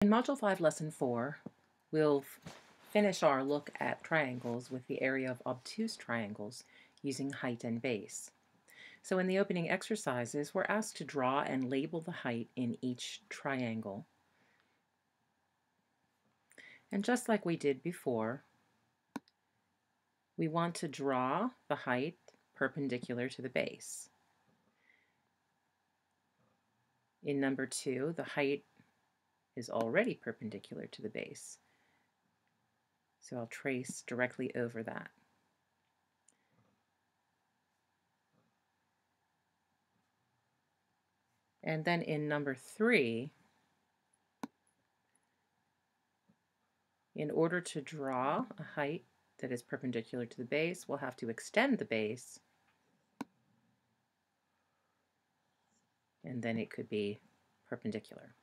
In Module 5, Lesson 4, we'll finish our look at triangles with the area of obtuse triangles using height and base. So in the opening exercises, we're asked to draw and label the height in each triangle. And just like we did before, we want to draw the height perpendicular to the base. In number 2, the height is already perpendicular to the base. So I'll trace directly over that. And then in number 3, in order to draw a height that is perpendicular to the base, we'll have to extend the base, and then it could be perpendicular.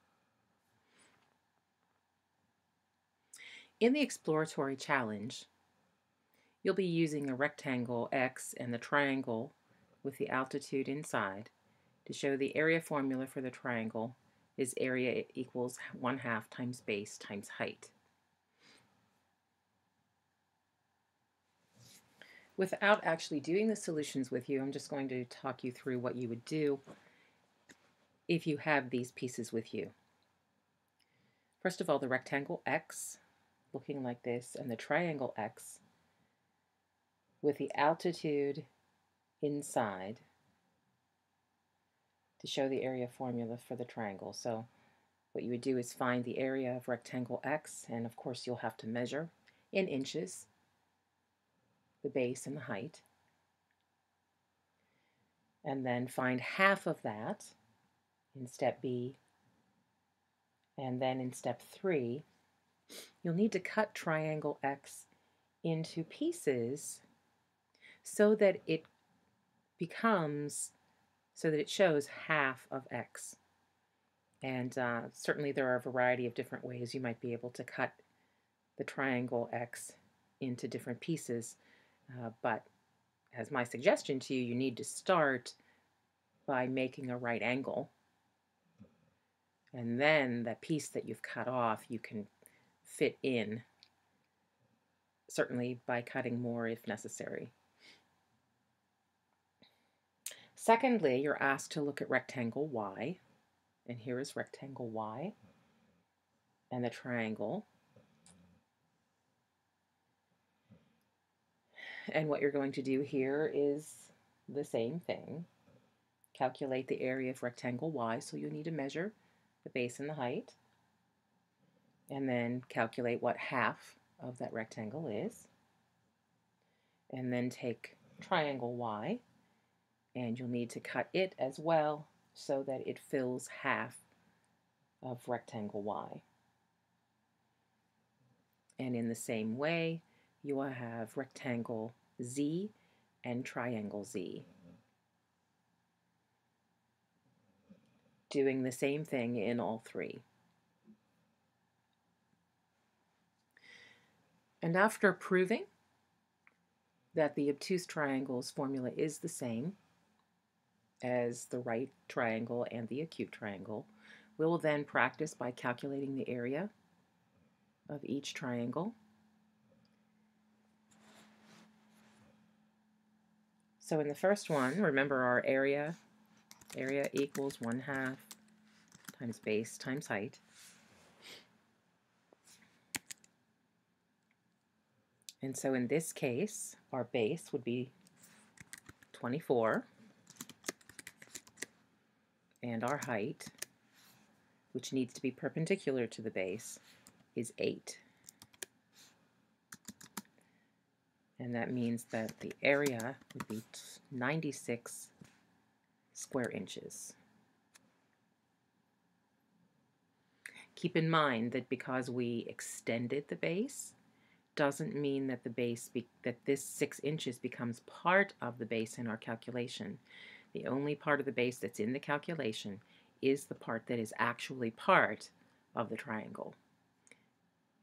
In the exploratory challenge, you'll be using a rectangle X and the triangle with the altitude inside to show the area formula for the triangle is area equals 1/2 times base times height. Without actually doing the solutions with you, I'm just going to talk you through what you would do if you have these pieces with you. First of all, the rectangle X looking like this, and the triangle X with the altitude inside to show the area formula for the triangle. So what you would do is find the area of rectangle X, and of course you'll have to measure in inches the base and the height, and then find half of that in step B, and then in step 3 you'll need to cut triangle X into pieces so that it shows half of X. And certainly there are a variety of different ways you might be able to cut the triangle X into different pieces, but as my suggestion to you, you need to start by making a right angle, and then that piece that you've cut off you can fit in, certainly by cutting more if necessary. Secondly, you're asked to look at rectangle Y, and here is rectangle Y and the triangle. And what you're going to do here is the same thing. Calculate the area of rectangle Y, so you need to measure the base and the height, and then calculate what half of that rectangle is, and then take triangle Y, and you'll need to cut it as well so that it fills half of rectangle Y. And in the same way, you will have rectangle Z and triangle Z. Doing the same thing in all 3. And after proving that the obtuse triangle's formula is the same as the right triangle and the acute triangle, we will then practice by calculating the area of each triangle. So in the first one, remember our area equals 1/2 times base times height. And so in this case, our base would be 24, and our height, which needs to be perpendicular to the base, is 8. And that means that the area would be 96 square inches. Keep in mind that because we extended the base, doesn't mean that that this 6 inches becomes part of the base in our calculation. The only part of the base that's in the calculation is the part that is actually part of the triangle.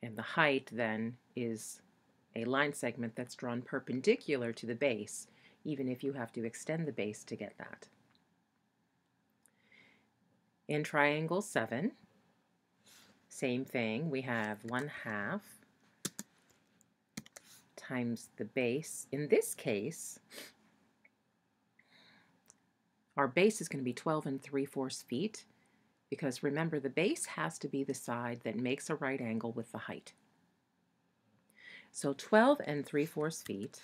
And the height then is a line segment that's drawn perpendicular to the base, even if you have to extend the base to get that. In triangle 7, Same thing, we have 1/2 times the base. In this case, our base is going to be 12 3/4 feet, because remember, the base has to be the side that makes a right angle with the height. So 12 3/4 feet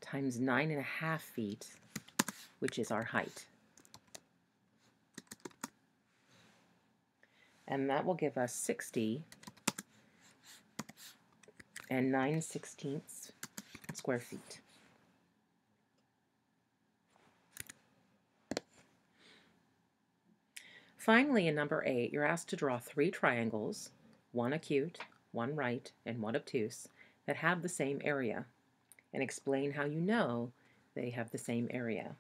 times 9.5 feet, which is our height. And that will give us 60 9/16 square feet. Finally, in number 8, you're asked to draw 3 triangles, one acute, one right, and one obtuse, that have the same area, and explain how you know they have the same area.